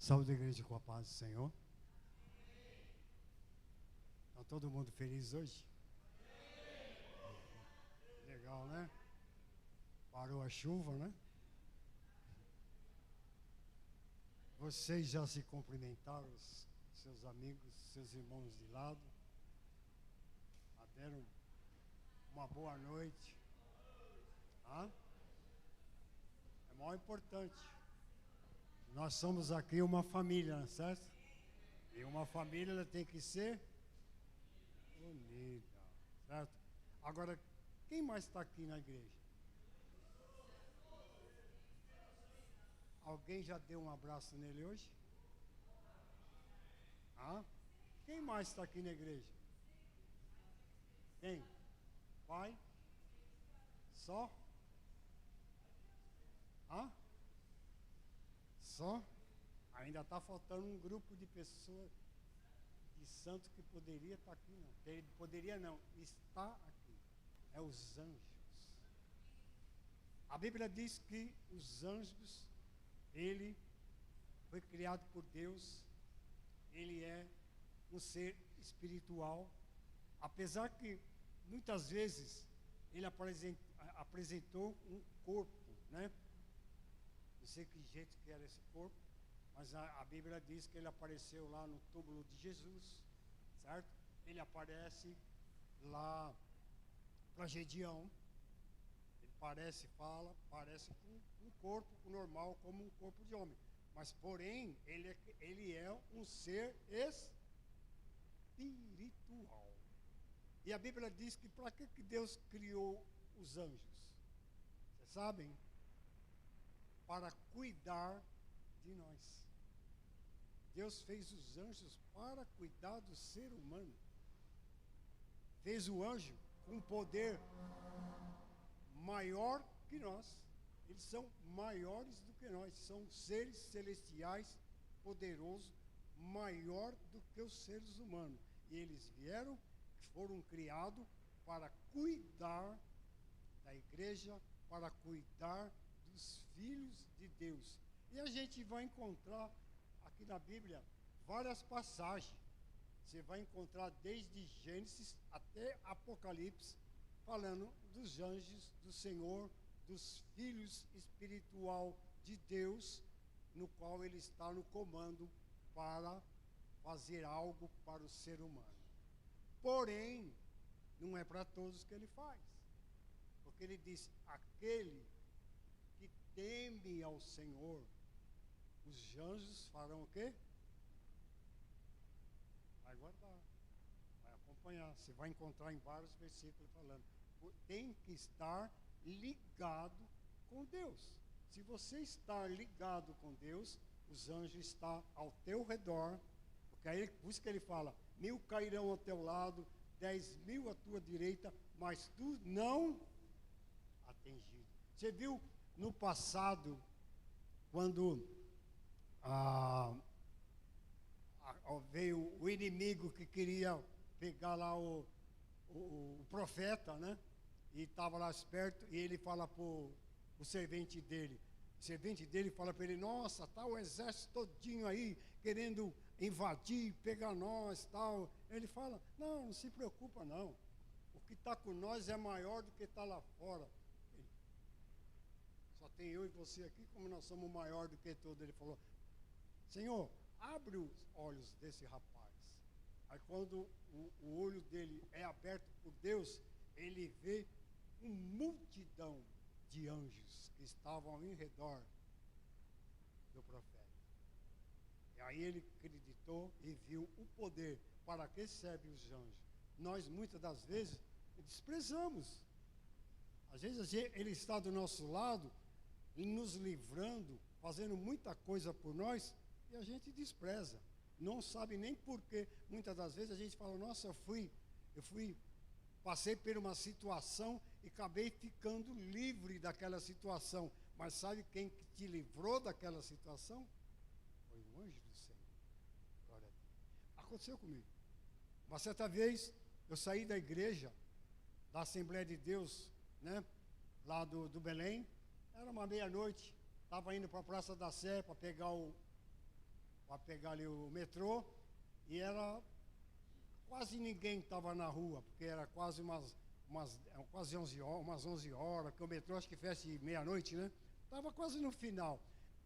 Saúde a igreja com a paz do Senhor. Está todo mundo feliz hoje? Legal, né? Parou a chuva, né? Vocês já se cumprimentaram, seus amigos, seus irmãos de lado? Já deram uma boa noite? Hã? É muito importante. Nós somos aqui uma família, certo? E uma família ela tem que ser unida, certo? Agora, quem mais está aqui na igreja? Alguém já deu um abraço nele hoje? Hã? Quem mais está aqui na igreja? Quem? Pai? Só? Hã? Só? Ainda está faltando um grupo de pessoas, de santos que poderia estar aqui, não. Poderia não, está aqui. É os anjos. A Bíblia diz que os anjos, ele foi criado por Deus, ele é um ser espiritual, apesar que muitas vezes ele apresentou um corpo, né? Não sei que jeito que era esse corpo, mas a Bíblia diz que ele apareceu lá no túmulo de Jesus, certo? Ele aparece lá para Gedeão, ele parece com um corpo normal, como um corpo de homem, mas porém, ele é um ser espiritual. E a Bíblia diz que para que Deus criou os anjos? Vocês sabem? Para cuidar de nós. Deus fez os anjos para cuidar do ser humano. Fez o anjo com um poder maior que nós. Eles são maiores do que nós. São seres celestiais, poderosos, maior do que os seres humanos. E eles foram criados para cuidar da igreja, para cuidar dos filhos de Deus. E a gente vai encontrar aqui na Bíblia várias passagens. Você vai encontrar desde Gênesis até Apocalipse, falando dos anjos do Senhor, dos filhos espiritual de Deus, no qual ele está no comando para fazer algo para o ser humano. Porém, não é para todos que ele faz. Porque ele diz, aquele que teme ao Senhor, os anjos farão o quê? Vai guardar, vai acompanhar. Você vai encontrar em vários versículos falando. Tem que estar ligado com Deus. Se você estar ligado com Deus, os anjos estão ao teu redor. Porque aí, por isso que ele fala, 1000 cairão ao teu lado, 10.000 à tua direita, mas tu não atingido. Você viu no passado, quando veio o inimigo que queria pegar lá o profeta, né? E estava lá esperto, e ele fala para o servente dele. O servente dele fala para ele, nossa, está o exército todinho aí, querendo invadir, pegar nós, tal. Ele fala, não se preocupa não. O que está com nós é maior do que está lá fora. Só tem eu e você aqui, como nós somos maior do que todos. Ele falou, Senhor, abre os olhos desse rapaz. Aí quando o olho dele é aberto por Deus, ele vê uma multidão de anjos que estavam em redor do profeta. E aí ele acreditou e viu o poder. Para que servem os anjos? Nós muitas das vezes desprezamos. Às vezes ele está do nosso lado, nos livrando, fazendo muita coisa por nós, e a gente despreza. Não sabe nem por quê. Muitas das vezes a gente fala, nossa, passei por uma situação e acabei ficando livre daquela situação. Mas sabe quem te livrou daquela situação? Foi o anjo do Senhor. Glória a Deus. Aconteceu comigo. Uma certa vez, eu saí da igreja, da Assembleia de Deus, né? Lá do Belém. Era uma meia-noite. Estava indo para a Praça da Sé para pegar para pegar ali o metrô, e era quase ninguém estava na rua, porque era quase quase 11 horas, umas 11 horas, que o metrô acho que fecha meia-noite, né? Estava quase no final.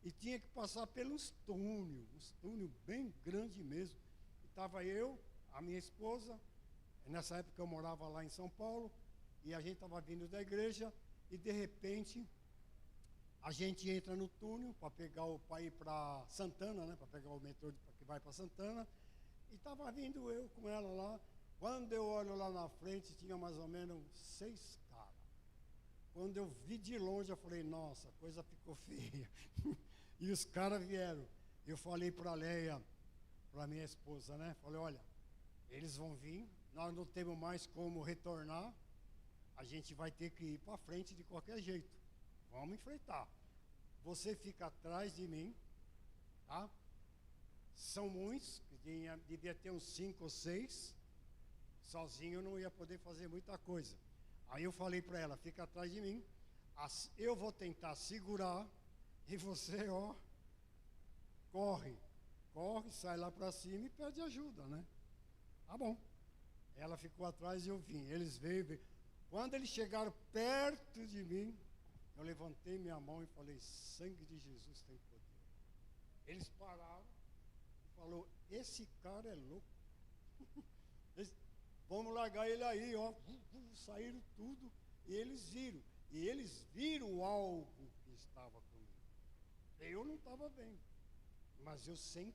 E tinha que passar pelos túneis, uns túneis bem grandes mesmo. E estava eu, a minha esposa, nessa época eu morava lá em São Paulo, e a gente estava vindo da igreja, e de repente a gente entra no túnel para ir para Santana, né? Para pegar o metrô que vai para Santana. E estava vindo eu com ela lá. Quando eu olho lá na frente, tinha mais ou menos 6 caras. Quando eu vi de longe, eu falei, nossa, a coisa ficou feia. E os caras vieram. Eu falei para a Leia, para minha esposa, né? Falei, olha, eles vão vir, nós não temos mais como retornar, a gente vai ter que ir para frente de qualquer jeito. Vamos enfrentar. Você fica atrás de mim, tá? São muitos, devia ter uns 5 ou 6. Sozinho eu não ia poder fazer muita coisa. Aí eu falei para ela, fica atrás de mim, eu vou tentar segurar, e você, ó, corre, sai lá para cima e pede ajuda, né? Tá bom. Ela ficou atrás e eu vim. Eles veio. Quando eles chegaram perto de mim, eu levantei minha mão e falei, sangue de Jesus tem poder. Eles pararam e falaram, esse cara é louco. Vamos largar ele aí, ó. Saíram tudo e eles viram. E eles viram algo que estava comigo. Eu não estava bem, mas eu senti,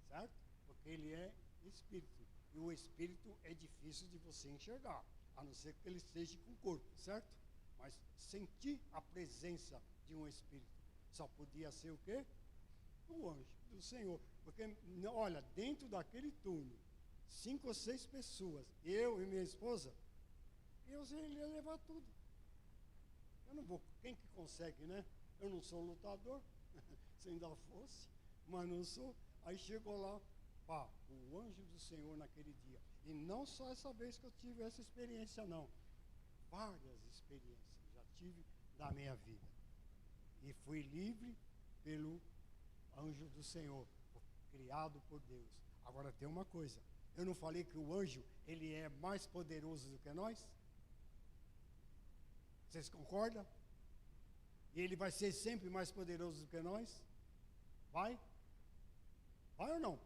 certo? Porque ele é espírito. E o espírito é difícil de você enxergar, a não ser que ele esteja com o corpo, certo? Mas sentir a presença de um espírito só podia ser o quê? O anjo do Senhor. Porque, olha, dentro daquele túnel, 5 ou 6 pessoas, eu e minha esposa, eu ia levar tudo. Eu não vou, quem que consegue, né? Eu não sou lutador, se ainda fosse, mas não sou. Aí chegou lá, pá, o anjo do Senhor naquele dia. E não só essa vez que eu tive essa experiência, não. Várias experiências já tive na minha vida. E fui livre pelo anjo do Senhor, criado por Deus. Agora tem uma coisa, eu não falei que o anjo, ele é mais poderoso do que nós? Vocês concordam? E ele vai ser sempre mais poderoso do que nós? Vai? Vai ou não?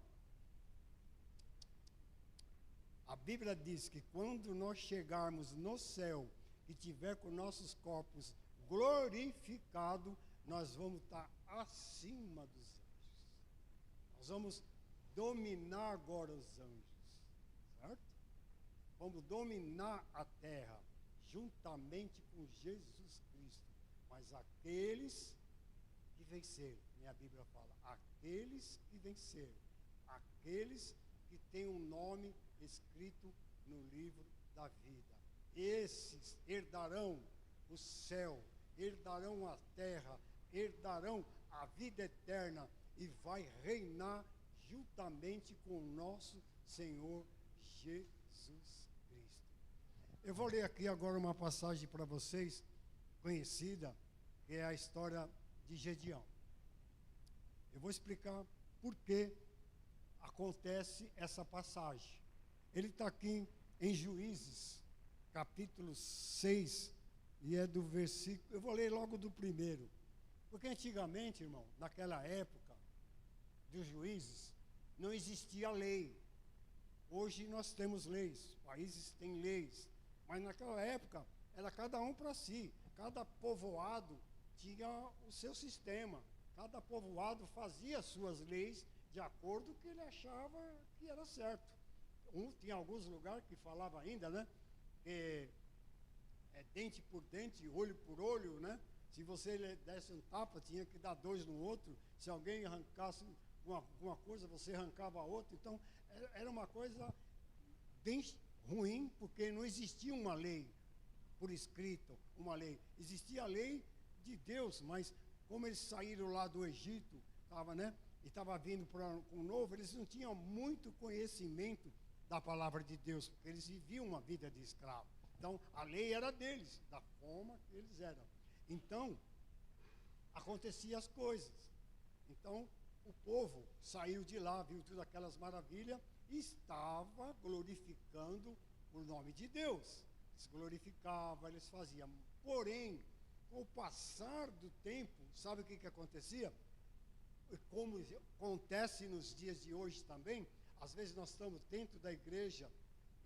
A Bíblia diz que quando nós chegarmos no céu e tiver com nossos corpos glorificados, nós vamos estar acima dos anjos. Nós vamos dominar agora os anjos, certo? Vamos dominar a terra, juntamente com Jesus Cristo. Mas aqueles que venceram, minha Bíblia fala, aqueles que venceram, aqueles que têm um nome escrito no livro da vida, esses herdarão o céu, herdarão a terra, herdarão a vida eterna e vai reinar juntamente com o nosso Senhor Jesus Cristo. Eu vou ler aqui agora uma passagem para vocês, conhecida, que é a história de Gedeão. Eu vou explicar por que acontece essa passagem. Ele está aqui em Juízes, capítulo 6, e é do versículo, eu vou ler logo do primeiro. Porque antigamente, irmão, naquela época dos juízes, não existia lei. Hoje nós temos leis, países têm leis, mas naquela época era cada um para si. Cada povoado tinha o seu sistema, cada povoado fazia suas leis de acordo com o que ele achava que era certo. Tinha alguns lugares que falava ainda, né, que é dente por dente, olho por olho, né? Se você desse um tapa, tinha que dar 2 no outro. Se alguém arrancasse alguma coisa, você arrancava a outra. Então, era uma coisa bem ruim, porque não existia uma lei por escrito, uma lei. Existia a lei de Deus, mas como eles saíram lá do Egito, né, e estava vindo para um novo, eles não tinham muito conhecimento da palavra de Deus, porque eles viviam uma vida de escravo. Então, a lei era deles, da forma que eles eram. Então, aconteciam as coisas. Então, o povo saiu de lá, viu todas aquelas maravilhas e estava glorificando o nome de Deus. Eles glorificavam, eles faziam. Porém, com o passar do tempo, sabe o que acontecia? Como acontece nos dias de hoje também, às vezes nós estamos dentro da igreja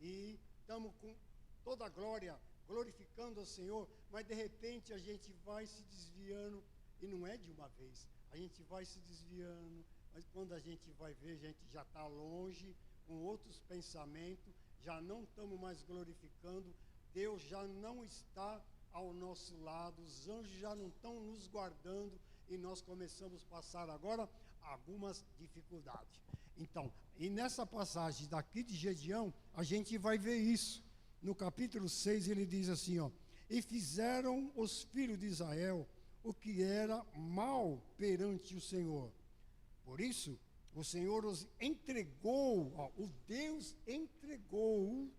e estamos com toda a glória, glorificando ao Senhor, mas de repente a gente vai se desviando, e não é de uma vez, a gente vai se desviando, mas quando a gente vai ver, a gente já está longe, com outros pensamentos, já não estamos mais glorificando, Deus já não está ao nosso lado, os anjos já não estão nos guardando, e nós começamos a passar agora algumas dificuldades. Então, e nessa passagem daqui de Gedeão, a gente vai ver isso. No capítulo 6 ele diz assim, ó: e fizeram os filhos de Israel o que era mal perante o Senhor. Por isso, o Senhor os entregou, ó, o Deus entregou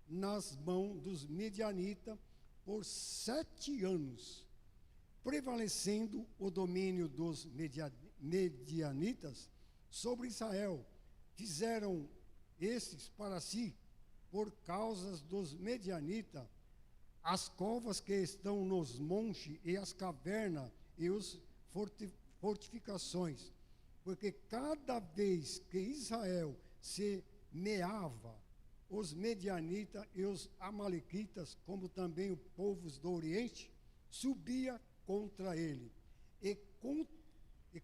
nas mãos dos medianitas por 7 anos, prevalecendo o domínio dos medianitas sobre Israel. Fizeram esses para si, por causa dos medianitas, as covas que estão nos montes e as cavernas e as fortificações, porque cada vez que Israel se meava, os medianitas e os amalequitas, como também os povos do Oriente, subia contra ele, e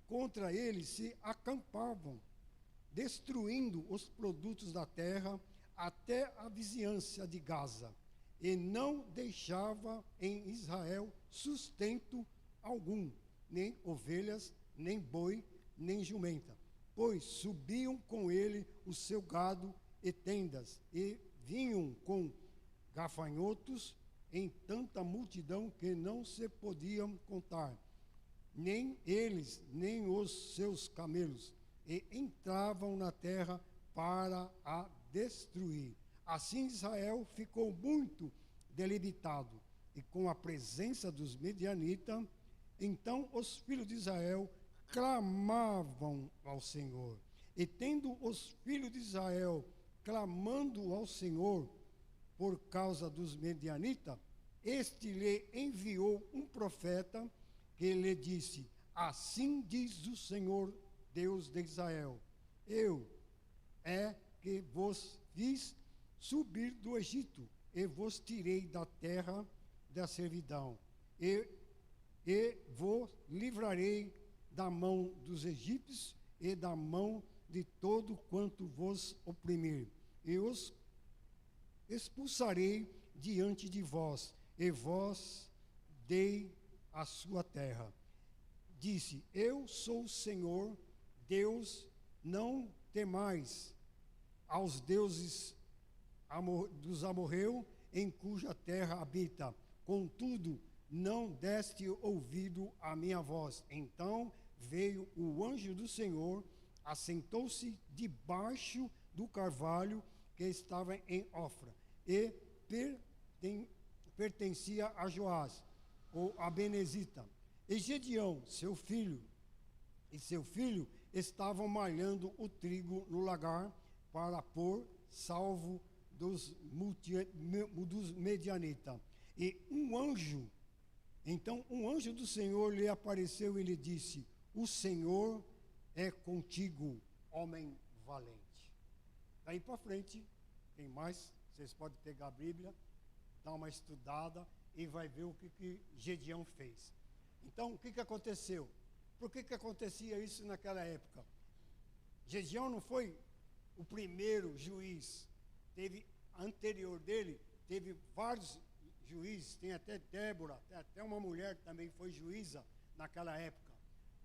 contra ele se acampavam, destruindo os produtos da terra até a vizinhança de Gaza, e não deixava em Israel sustento algum, nem ovelhas, nem boi, nem jumenta, pois subiam com ele o seu gado e tendas, e vinham com gafanhotos em tanta multidão que não se podiam contar, nem eles, nem os seus camelos, e entravam na terra para a destruir. Assim Israel ficou muito debilitado, e com a presença dos medianitas, então os filhos de Israel clamavam ao Senhor. E tendo os filhos de Israel clamando ao Senhor por causa dos medianitas, este lhe enviou um profeta que lhe disse: assim diz o Senhor Deus de Israel, eu é que vos fiz subir do Egito, e vos tirei da terra da servidão, e vos livrarei da mão dos egípcios e da mão de todo quanto vos oprimir, e os expulsarei diante de vós, e vos dei a sua terra. Disse: eu sou o Senhor Deus, não temais aos deuses dos amorreus, em cuja terra habita. Contudo, não deste ouvido à minha voz. Então veio o anjo do Senhor, assentou-se debaixo do carvalho que estava em Ofra, e pertencia a Joás, ou Abenezita. E Gedeão, seu filho estavam malhando o trigo no lagar para pôr salvo dos medianitas. E um anjo do Senhor lhe apareceu e lhe disse: o Senhor é contigo, homem valente. Daí para frente, tem mais, vocês podem pegar a Bíblia, dar uma estudada e vai ver o que Gedeão fez. Então, o que aconteceu? Por que acontecia isso naquela época? Gedeão não foi o primeiro juiz. Anterior dele, teve vários juízes, tem até Débora, até uma mulher que também foi juíza naquela época.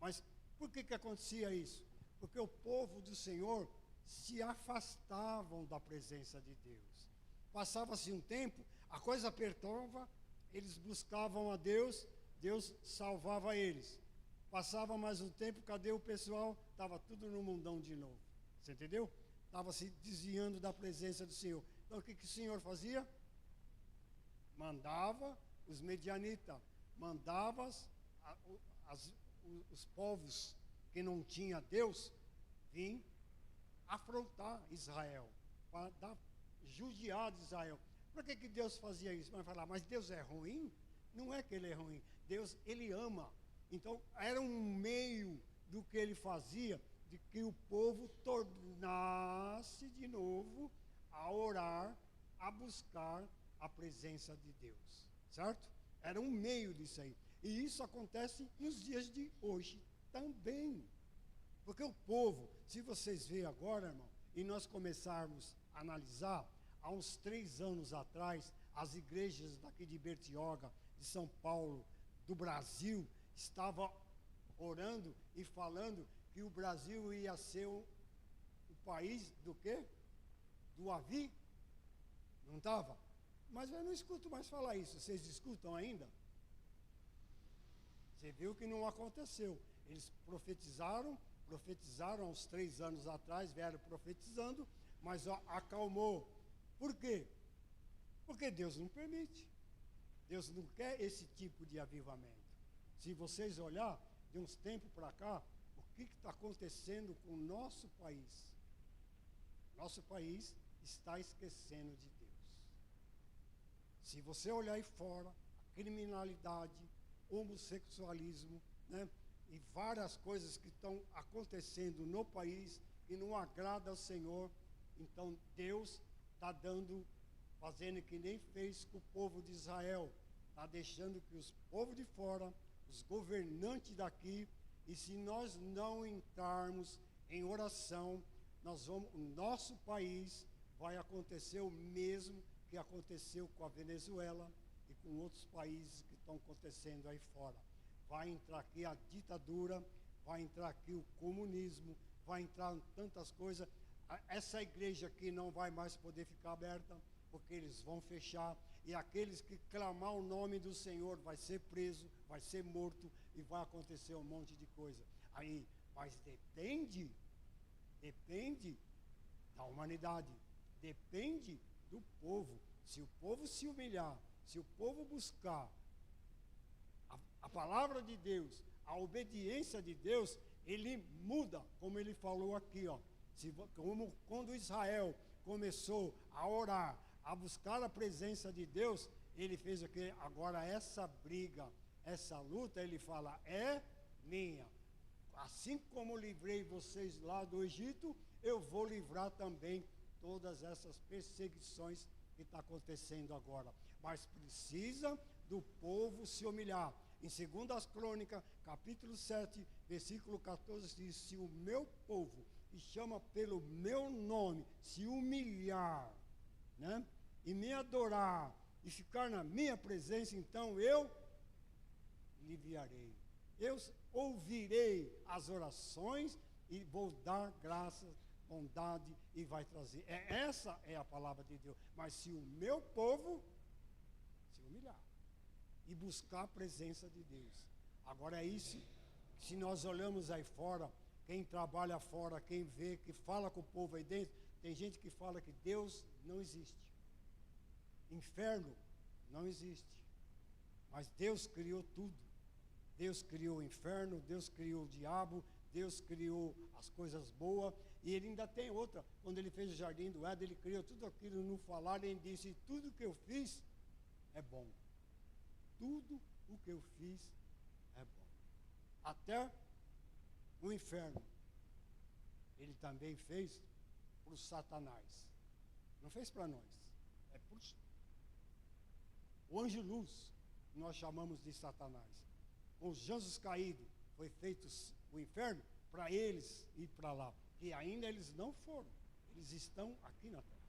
Mas por que acontecia isso? Porque o povo do Senhor se afastavam da presença de Deus. Passava-se um tempo, a coisa apertava, eles buscavam a Deus, Deus salvava eles. Passava mais um tempo, cadê o pessoal? Estava tudo no mundão de novo. Você entendeu? Estava se desviando da presença do Senhor. Então o que o Senhor fazia? Mandava os medianitas, mandava os povos que não tinha Deus, vir afrontar Israel, para judiar de Israel. Por que Deus fazia isso? Vai falar, mas Deus é ruim? Não é que ele é ruim. Deus, ele ama. Então, era um meio do que ele fazia, de que o povo tornasse de novo a orar, a buscar a presença de Deus. Certo? Era um meio disso aí. E isso acontece nos dias de hoje também. Porque o povo, se vocês verem agora, irmão, e nós começarmos a analisar, há uns 3 anos atrás, as igrejas daqui de Bertioga, de São Paulo, do Brasil, estavam orando e falando que o Brasil ia ser o país do quê? Do Avi? Não estava? Mas eu não escuto mais falar isso. Vocês escutam ainda? Você viu que não aconteceu. Eles profetizaram há uns 3 anos atrás, vieram profetizando, mas acalmou. Por quê? Porque Deus não permite. Deus não quer esse tipo de avivamento. Se vocês olhar, de uns tempos para cá, o que está acontecendo com o nosso país? Nosso país está esquecendo de Deus. Se você olhar aí fora, a criminalidade, homossexualismo, né, e várias coisas que estão acontecendo no país e não agrada ao Senhor, então Deus está fazendo que nem fez com o povo de Israel, está deixando que os povos de fora, os governantes daqui, e se nós não entrarmos em oração, o nosso país vai acontecer o mesmo que aconteceu com a Venezuela e com outros países que estão acontecendo aí fora. Vai entrar aqui a ditadura, vai entrar aqui o comunismo, vai entrar tantas coisas. Essa igreja aqui não vai mais poder ficar aberta, porque eles vão fechar, e aqueles que clamar o nome do Senhor vai ser preso, vai ser morto, e vai acontecer um monte de coisa. Aí, mas depende da humanidade, depende do povo. Se o povo se humilhar, se o povo buscar a palavra de Deus, a obediência de Deus, ele muda, como ele falou aqui, ó. Como quando Israel começou a orar, a buscar a presença de Deus, ele fez o quê? Agora essa briga, essa luta, ele fala, é minha. Assim como livrei vocês lá do Egito, eu vou livrar também todas essas perseguições que está acontecendo agora. Mas precisa do povo se humilhar. Em 2 Crônicas, capítulo 7, versículo 14, diz, se o meu povo, que chama pelo meu nome, se humilhar, né, e me adorar, e ficar na minha presença, então eu aliviarei. Eu ouvirei as orações e vou dar graças, bondade, e vai trazer. Essa é a palavra de Deus. Mas se o meu povo se humilhar e buscar a presença de Deus. Agora é isso, se nós olhamos aí fora, quem trabalha fora, quem vê, que fala com o povo aí dentro, tem gente que fala que Deus não existe. Inferno não existe. Mas Deus criou tudo. Deus criou o inferno, Deus criou o diabo, Deus criou as coisas boas, e ele ainda tem outra. Quando ele fez o jardim do Éden, ele criou tudo aquilo no falar, ele disse, tudo que eu fiz é bom. Tudo o que eu fiz é bom. Até o inferno. Ele também fez para o Satanás. Não fez para nós. É para o anjo luz, nós chamamos de Satanás. Com os anjos caídos, foi feito o inferno para eles ir para lá. E ainda eles não foram. Eles estão aqui na terra.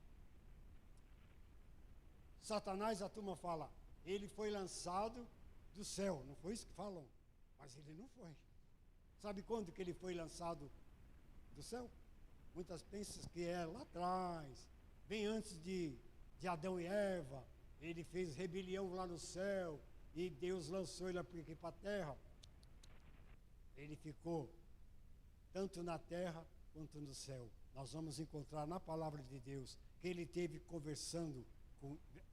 Satanás, a turma fala, ele foi lançado do céu. Não foi isso que falam. Mas ele não foi. Sabe quando que ele foi lançado do céu? Muitas pensam que é lá atrás, bem antes de Adão e Eva. Ele fez rebelião lá no céu e Deus lançou ele aqui para a terra. Ele ficou tanto na terra quanto no céu. Nós vamos encontrar na palavra de Deus que ele teve conversando,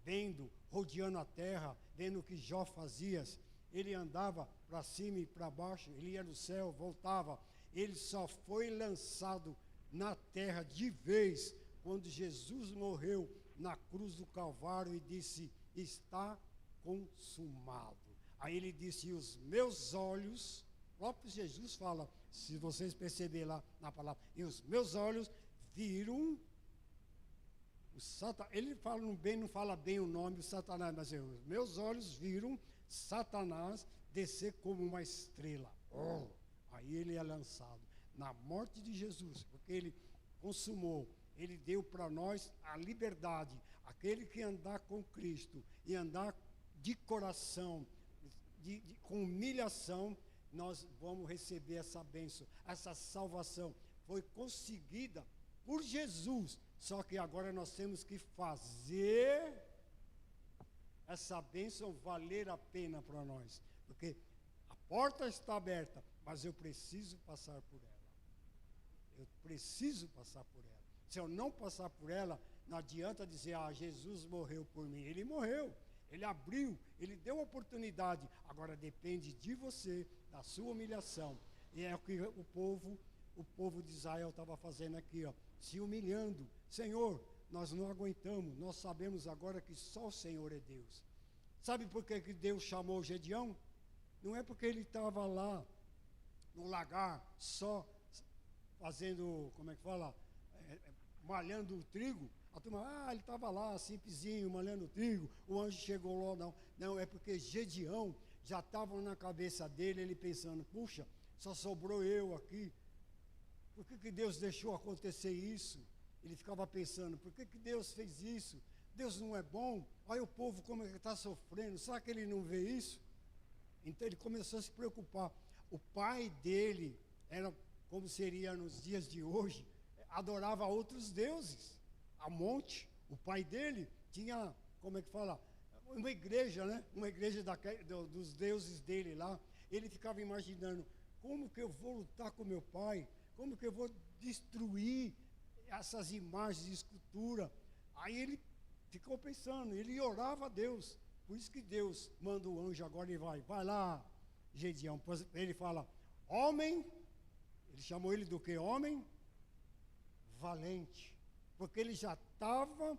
vendo, rodeando a terra, vendo o que Jó fazia. Ele andava para cima e para baixo, ele ia no céu, voltava. ele só foi lançado na terra de vez quando Jesus morreu na cruz do Calvário e disse: está consumado. Aí ele disse: e os meus olhos, o próprio Jesus fala, se vocês perceberem lá na palavra, e os meus olhos viram o Satanás. Ele fala bem, não fala bem o nome do Satanás, mas os meus olhos viram Satanás descer como uma estrela. Oh, aí ele é lançado na morte de Jesus, porque ele consumou, ele deu para nós a liberdade. Aquele que andar com Cristo e andar de coração, com humilhação, nós vamos receber essa bênção, essa salvação. Foi conseguida por Jesus, só que agora nós temos que fazer essa bênção valer a pena para nós, porque a porta está aberta, mas eu preciso passar por ela. Eu preciso passar por ela. Se eu não passar por ela, não adianta dizer: ah, Jesus morreu por mim. Ele morreu, ele abriu, ele deu oportunidade. Agora depende de você, da sua humilhação. E é o que o povo de Israel estava fazendo aqui, ó, se humilhando. Senhor, nós não aguentamos, nós sabemos agora que só o Senhor é Deus. Sabe por que Deus chamou Gedeão? Não é porque ele estava lá no lagar só fazendo, como é que fala? Malhando o trigo. A turma, ele estava lá, simplesinho, malhando o trigo, o anjo chegou lá, não. Não, é porque Gedeão já estava na cabeça dele, ele pensando: puxa, só sobrou eu aqui. Por que Deus deixou acontecer isso? Ele ficava pensando: por que Deus fez isso? Deus não é bom? Olha o povo como é que está sofrendo, será que ele não vê isso? Então ele começou a se preocupar. O pai dele era, como seria nos dias de hoje, adorava outros deuses. Amonte, o pai dele, tinha, como é que fala? Uma igreja, né? Uma igreja dos deuses dele lá. Ele ficava imaginando: como que eu vou lutar com meu pai? Como que eu vou destruir essas imagens de escultura? Aí ele ficou pensando, ele orava a Deus. Por isso que Deus manda o anjo agora e vai lá, Gedeão. Ele fala: homem, ele chamou ele do que? Homem valente. Porque ele já estava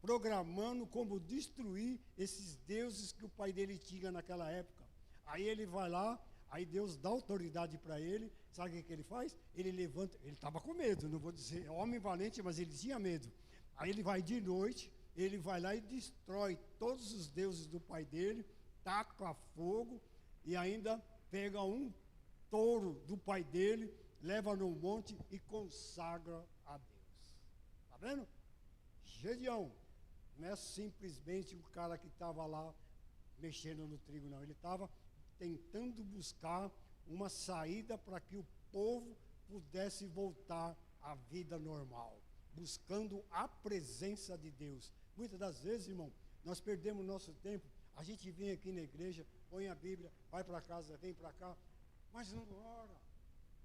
programando como destruir esses deuses que o pai dele tinha naquela época. Aí ele vai lá, aí Deus dá autoridade para ele. Sabe o que ele faz? Ele levanta, ele estava com medo, não vou dizer homem valente, mas ele tinha medo. Aí ele vai de noite, ele vai lá e destrói todos os deuses do pai dele, taca fogo e ainda pega um touro do pai dele, leva no monte e consagra a Deus. Está vendo? Gedeão não é simplesmente um cara que estava lá mexendo no trigo, não. Ele estava tentando buscar uma saída para que o povo pudesse voltar à vida normal, buscando a presença de Deus. Muitas das vezes, irmão, nós perdemos nosso tempo. A gente vem aqui na igreja, põe a Bíblia, vai para casa, vem para cá, mas não ora,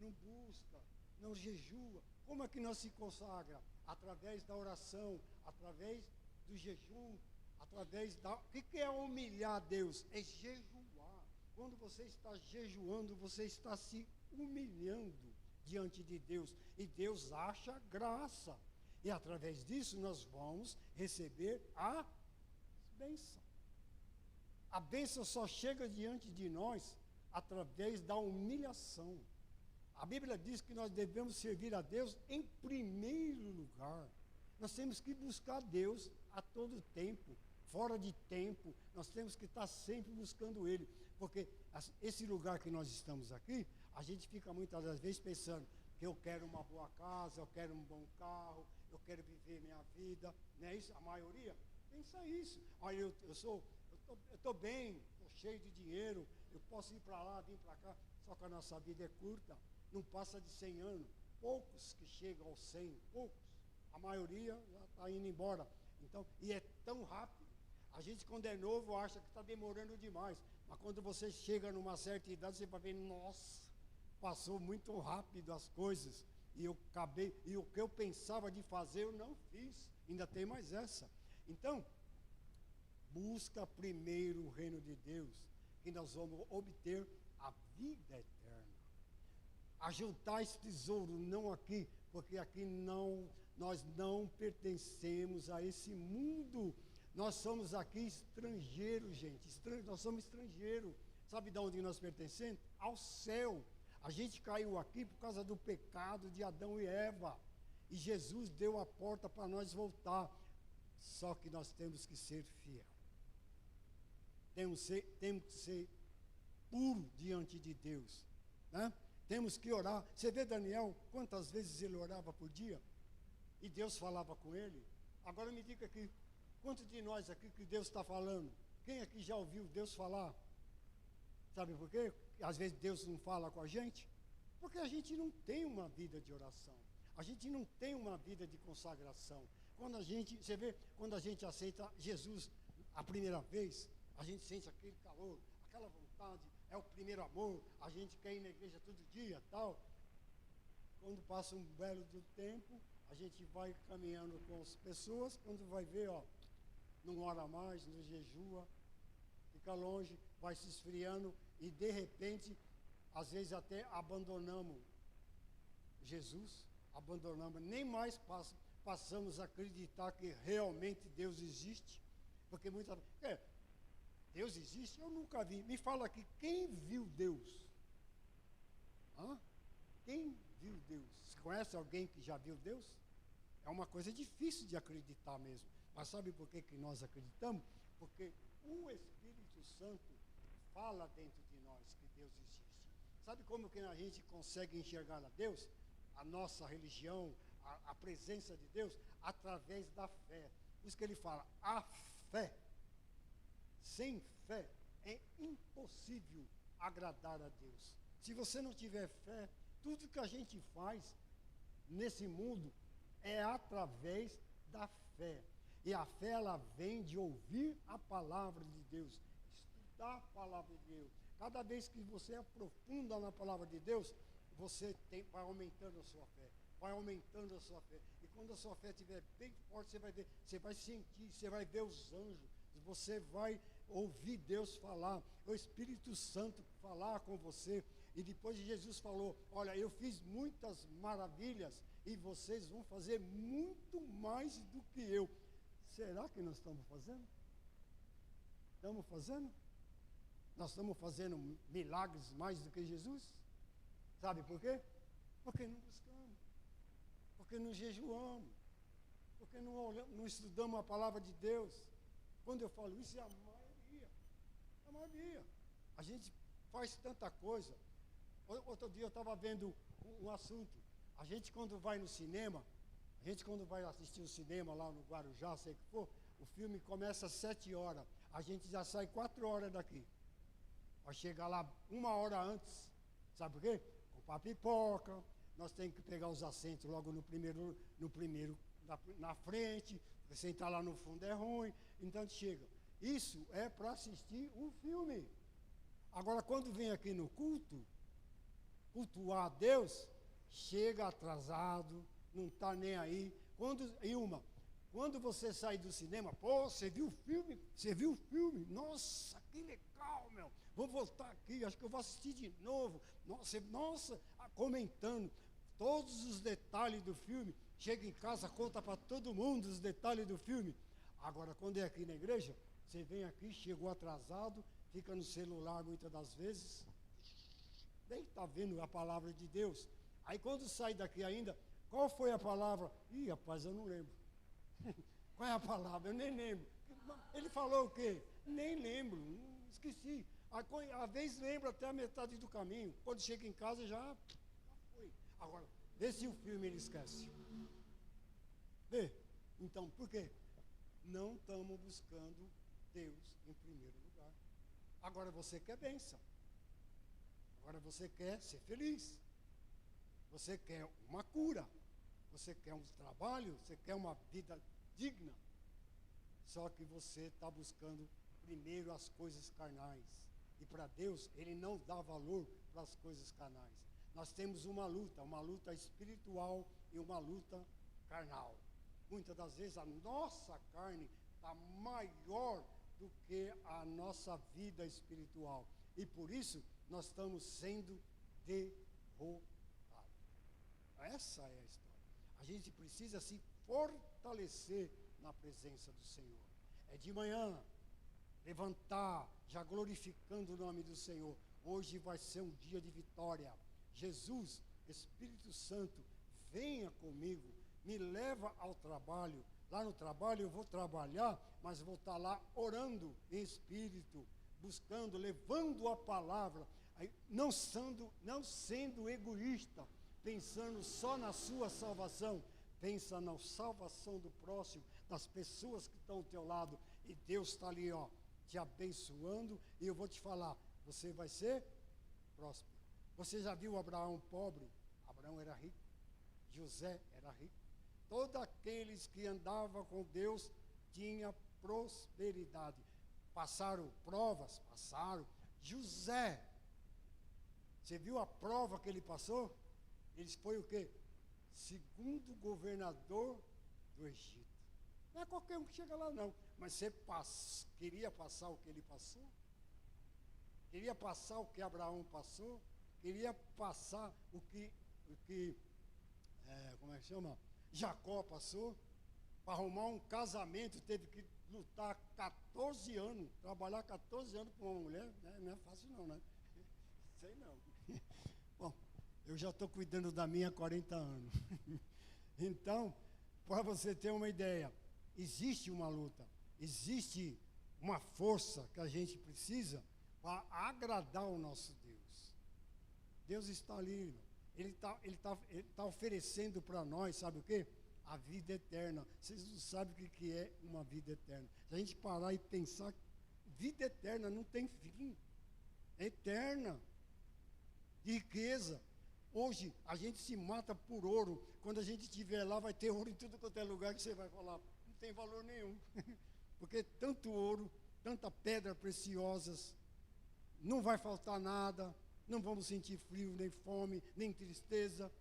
não busca, não jejua. Como é que nós se consagra? Através da oração, através do jejum, através da... O que é humilhar Deus? É jejuar. Quando você está jejuando, você está se humilhando diante de Deus. E Deus acha graça. E através disso nós vamos receber a bênção. A bênção só chega diante de nós através da humilhação. A Bíblia diz que nós devemos servir a Deus em primeiro lugar. Nós temos que buscar Deus a todo tempo, fora de tempo. Nós temos que estar sempre buscando Ele. Porque esse lugar que nós estamos aqui, a gente fica muitas das vezes pensando que eu quero uma boa casa, eu quero um bom carro, eu quero viver minha vida. Não é isso? A maioria pensa isso. Olha, eu estou bem, estou cheio de dinheiro, eu posso ir para lá, vir para cá. Só que a nossa vida é curta. Não passa de 100 anos, poucos que chegam aos 100, poucos, a maioria já está indo embora. Então, e é tão rápido, a gente quando é novo acha que está demorando demais, mas quando você chega numa certa idade, você vai ver: nossa, passou muito rápido as coisas, e eu acabei, e o que eu pensava de fazer eu não fiz, ainda tem mais essa. Então, busca primeiro o reino de Deus, que nós vamos obter a vida eterna. ajuntais tesouro, não aqui, porque aqui nós não pertencemos a esse mundo. Nós somos aqui estrangeiros, gente. Nós somos estrangeiros. Sabe de onde nós pertencemos? Ao céu. A gente caiu aqui por causa do pecado de Adão e Eva. E Jesus deu a porta para nós voltar. Só que nós temos que ser fiel. Temos que ser puro diante de Deus, né? Temos que orar. Você vê Daniel, quantas vezes ele orava por dia? E Deus falava com ele. Agora me diga aqui, quantos de nós aqui que Deus está falando? Quem aqui já ouviu Deus falar? Sabe por quê? Às vezes Deus não fala com a gente. Porque a gente não tem uma vida de oração. A gente não tem uma vida de consagração. Você vê, quando a gente aceita Jesus a primeira vez, a gente sente aquele calor, aquela vontade, é o primeiro amor, a gente quer ir na igreja todo dia, tal. Quando passa um belo do tempo, a gente vai caminhando com as pessoas, quando vai ver, não ora mais, não jejua, fica longe, vai se esfriando e de repente, às vezes até abandonamos Jesus, nem mais passamos a acreditar que realmente Deus existe, porque muitas vezes, Deus existe? Eu nunca vi. Me fala aqui, quem viu Deus? Quem viu Deus? Você conhece alguém que já viu Deus? É uma coisa difícil de acreditar mesmo. Mas sabe por que nós acreditamos? Porque o Espírito Santo fala dentro de nós que Deus existe. Sabe como que a gente consegue enxergar a Deus? A nossa religião, a presença de Deus, através da fé. Por isso que ele fala, a fé. Sem fé é impossível agradar a Deus. Se você não tiver fé, tudo que a gente faz nesse mundo é através da fé. E a fé, ela vem de ouvir a palavra de Deus, estudar a palavra de Deus. Cada vez que você aprofunda na palavra de Deus, vai aumentando a sua fé. Vai aumentando a sua fé. E quando a sua fé estiver bem forte, você vai sentir, você vai ver os anjos, você vai ouvir Deus falar, o Espírito Santo falar com você. E depois Jesus falou, olha, eu fiz muitas maravilhas e vocês vão fazer muito mais do que eu. Será que nós estamos fazendo? Estamos fazendo? Nós estamos fazendo milagres mais do que Jesus? Sabe por quê? Porque não buscamos, porque não jejuamos, porque não estudamos a palavra de Deus. Quando eu falo isso, é a maioria. A gente faz tanta coisa. Outro dia eu estava vendo um assunto. A gente quando vai no cinema, quando vai assistir o cinema lá no Guarujá, sei que for, o filme começa às 7 horas. A gente já sai 4 horas daqui. Vai chegar lá 1 hora antes. Sabe por quê? Comprar pipoca, nós temos que pegar os assentos logo no primeiro na frente, sentar lá no fundo é ruim, então a gente chega. Isso é para assistir um filme. Agora, quando vem aqui no cultuar a Deus, chega atrasado, não está nem aí. Quando você sai do cinema, você viu o filme? Você viu o filme? Nossa, que legal, meu. Vou voltar aqui, acho que eu vou assistir de novo. Nossa, comentando todos os detalhes do filme. Chega em casa, conta para todo mundo os detalhes do filme. Agora, quando é aqui na igreja, você vem aqui, chegou atrasado, fica no celular muitas das vezes, nem está vendo a palavra de Deus. Aí quando sai daqui ainda, qual foi a palavra? Ih, rapaz, eu não lembro. Qual é a palavra? Eu nem lembro. Ele falou o quê? Nem lembro, esqueci. Às vezes lembro até a metade do caminho. Quando chega em casa já foi. Agora, vê se o filme ele esquece. Vê? Então, por quê? Não estamos buscando Deus em primeiro lugar. Agora você quer bênção. Agora você quer ser feliz. Você quer uma cura. Você quer um trabalho. Você quer uma vida digna. Só que você está buscando primeiro as coisas carnais. E para Deus, Ele não dá valor para as coisas carnais. Nós temos uma luta espiritual e uma luta carnal. Muitas das vezes a nossa carne está maior do que a nossa vida espiritual. E por isso nós estamos sendo derrotados. Essa é a história. A gente precisa se fortalecer na presença do Senhor. É de manhã, levantar, já glorificando o nome do Senhor. Hoje vai ser um dia de vitória. Jesus, Espírito Santo, venha comigo, me leva ao trabalho. Lá no trabalho eu vou trabalhar, mas vou estar lá orando em espírito, buscando, levando a palavra, não sendo egoísta, pensando só na sua salvação. Pensa na salvação do próximo, das pessoas que estão ao teu lado, e Deus está ali, ó, te abençoando, e eu vou te falar, você vai ser próspero. Você já viu Abraão pobre? Abraão era rico, José era rico. Todos aqueles que andavam com Deus tinham prosperidade. Passaram provas? Passaram. José, você viu a prova que ele passou? Ele foi o quê? Segundo governador do Egito. Não é qualquer um que chega lá, não. Mas você queria passar o que ele passou? Queria passar o que Abraão passou? Queria passar o que como é que chama? Jacó passou? Para arrumar um casamento, teve que lutar 14 anos, trabalhar 14 anos com uma mulher, né? Não é fácil não, né? Sei não. Bom, eu já estou cuidando da minha há 40 anos. Então, para você ter uma ideia, existe uma luta, existe uma força que a gente precisa para agradar o nosso Deus. Deus está ali, irmão. Ele tá oferecendo para nós, sabe o quê? A vida eterna. Vocês não sabem o que é uma vida eterna. Se a gente parar e pensar, vida eterna não tem fim. É eterna. De riqueza. Hoje, a gente se mata por ouro. Quando a gente estiver lá, vai ter ouro em tudo quanto é lugar que você vai falar, não tem valor nenhum. Porque tanto ouro, tanta pedra preciosas, não vai faltar nada. Não vamos sentir frio, nem fome, nem tristeza.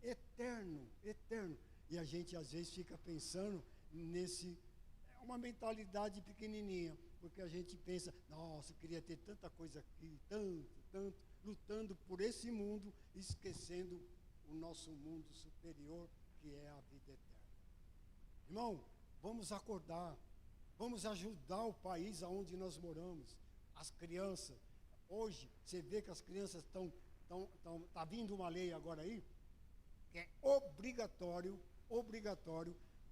Eterno, eterno. E a gente às vezes fica pensando é uma mentalidade pequenininha, porque a gente pensa, nossa, eu queria ter tanta coisa aqui, tanto, lutando por esse mundo, esquecendo o nosso mundo superior, que é a vida eterna. Irmão, vamos acordar, vamos ajudar o país aonde nós moramos, as crianças. Hoje, você vê que as crianças está vindo uma lei agora aí, que é obrigatório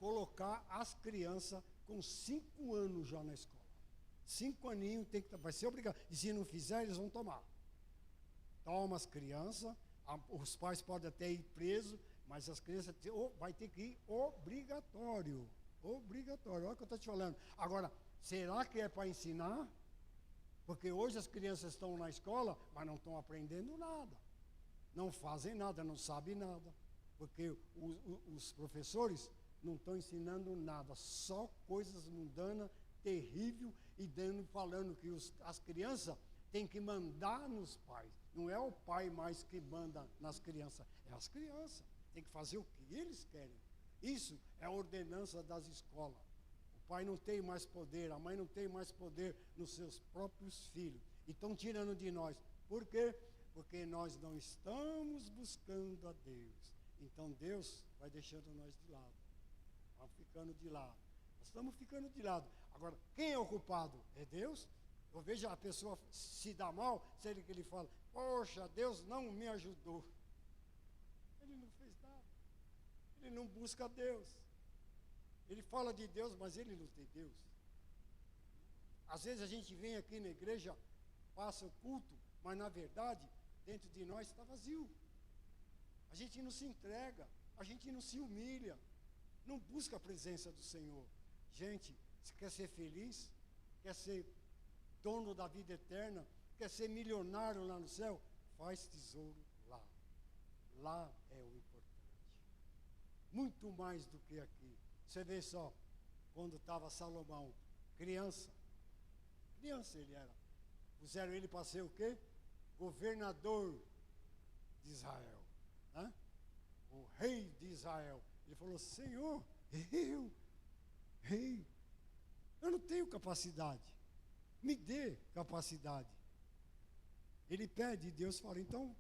colocar as crianças com 5 anos já na escola. 5 aninhos vai ser obrigado. E se não fizer, eles vão tomar. Toma as crianças, os pais podem até ir presos, mas as crianças vai ter que ir obrigatório. Obrigatório, olha o que eu estou te falando. Agora, será que é para ensinar? Porque hoje as crianças estão na escola, mas não estão aprendendo nada. Não fazem nada, não sabem nada. Porque os professores não estão ensinando nada, só coisas mundanas, terrível, e falando que as crianças têm que mandar nos pais. Não é o pai mais que manda nas crianças, é as crianças. Tem que fazer o que eles querem. Isso é a ordenança das escolas. O pai não tem mais poder, a mãe não tem mais poder nos seus próprios filhos. E estão tirando de nós. Por quê? Porque nós não estamos buscando a Deus. Então Deus vai deixando nós de lado. Vamos ficando de lado. Nós estamos ficando de lado. Agora, quem é o culpado? É Deus? Eu vejo a pessoa se dá mal, sério que ele fala, poxa, Deus não me ajudou. Ele não fez nada. Ele não busca Deus. Ele fala de Deus, mas ele não tem Deus. Às vezes a gente vem aqui na igreja, passa o culto, mas na verdade, dentro de nós está vazio. A gente não se entrega, a gente não se humilha, não busca a presença do Senhor. Gente, se quer ser feliz, quer ser dono da vida eterna, quer ser milionário lá no céu, faz tesouro lá. Lá é o importante. Muito mais do que aqui. Você vê só, quando estava Salomão, criança ele era. Puseram ele para ser o quê? Governador de Israel. Né? O rei de Israel. Ele falou, Senhor, eu não tenho capacidade. Me dê capacidade. Ele pede e Deus fala, então,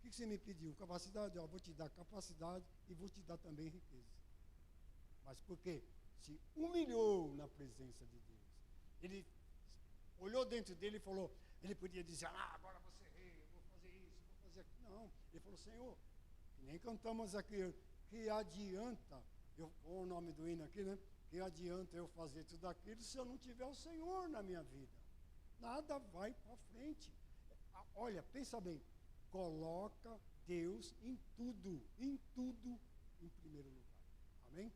que você me pediu? Capacidade? Ó, vou te dar capacidade e vou te dar também riqueza. Mas por quê? Se humilhou na presença de Deus. Ele olhou dentro dele e falou, ele podia dizer, agora você é rei, eu vou fazer isso, vou fazer aquilo. Não, ele falou, Senhor, nem cantamos aqui, que adianta, o nome do hino aqui, né? Que adianta eu fazer tudo aquilo se eu não tiver o Senhor na minha vida? Nada vai para frente. Olha, pensa bem, coloca Deus em tudo em primeiro lugar. Amém?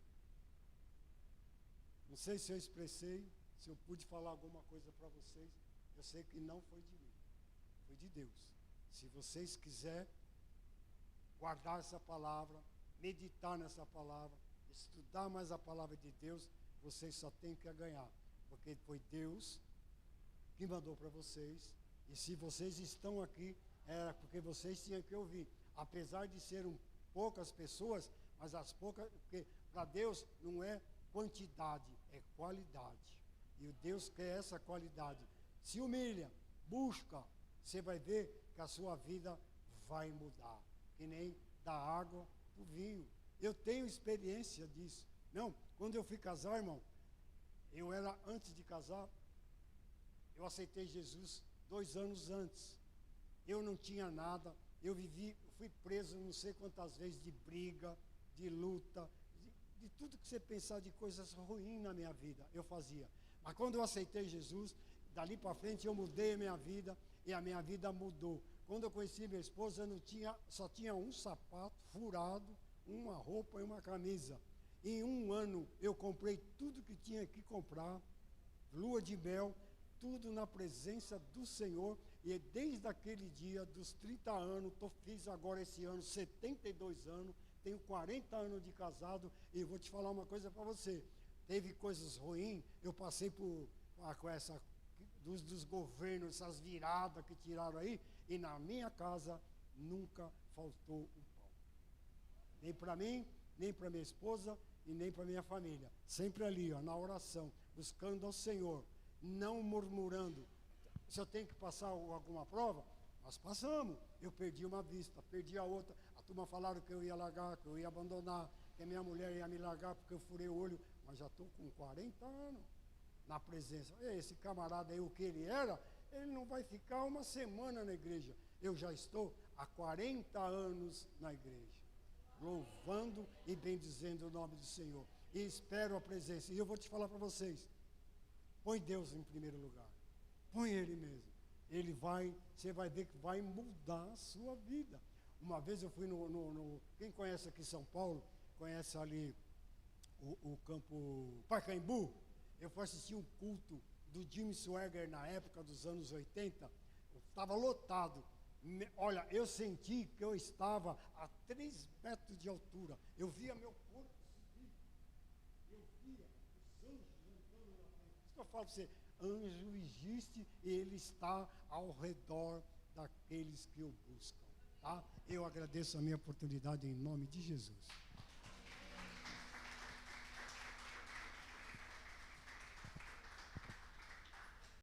Não sei se eu expressei, se eu pude falar alguma coisa para vocês. Eu sei que não foi de mim, foi de Deus. Se vocês quiserem guardar essa palavra, meditar nessa palavra, estudar mais a palavra de Deus, vocês só têm que ganhar, porque foi Deus que mandou para vocês, e se vocês estão aqui, era porque vocês tinham que ouvir, apesar de serem poucas pessoas, mas as poucas, porque para Deus não é quantidade, é qualidade, e o Deus quer essa qualidade. Se humilha, busca, você vai ver que a sua vida vai mudar, que nem da água para o vinho. Eu tenho experiência disso. Não, quando eu fui casar, irmão, antes de casar, eu aceitei Jesus 2 anos antes. Eu não tinha nada, fui preso não sei quantas vezes de briga, de luta, de tudo que você pensar de coisas ruins na minha vida, eu fazia. Mas quando eu aceitei Jesus, dali para frente eu mudei a minha vida e a minha vida mudou. Quando eu conheci minha esposa, só tinha um sapato furado, uma roupa e uma camisa. Em 1 ano eu comprei tudo que tinha que comprar, lua de mel, tudo na presença do Senhor. E desde aquele dia, dos 30 anos, fiz agora esse ano 72 anos, tenho 40 anos de casado, e vou te falar uma coisa para você. Teve coisas ruins, eu passei com essa dos governos, essas viradas que tiraram aí, e na minha casa nunca faltou um pão. Nem para mim, nem para minha esposa e nem para minha família. Sempre ali, na oração, buscando ao Senhor, não murmurando. Se eu tenho que passar alguma prova, nós passamos. Eu perdi uma vista, perdi a outra. A turma falaram que eu ia largar, que eu ia abandonar, que a minha mulher ia me largar porque eu furei o olho. Mas já estou com 40 anos na presença. Esse camarada aí, o que ele era, ele não vai ficar uma semana na igreja. Eu já estou há 40 anos na igreja, louvando e bendizendo o nome do Senhor. E espero a presença. E eu vou te falar para vocês, põe Deus em primeiro lugar. Põe Ele mesmo. Você vai ver que vai mudar a sua vida. Uma vez eu fui quem conhece aqui São Paulo, conhece ali o campo Pacaembu, eu fui assistir um culto do Jimmy Swaggart na época dos anos 80, estava lotado. Olha, eu senti que eu estava a 3 metros de altura. Eu via meu corpo subir. Eu via os anjos andando na frente. Isso que eu falo para você, anjo existe e ele está ao redor daqueles que o buscam. Tá? Eu agradeço a minha oportunidade em nome de Jesus.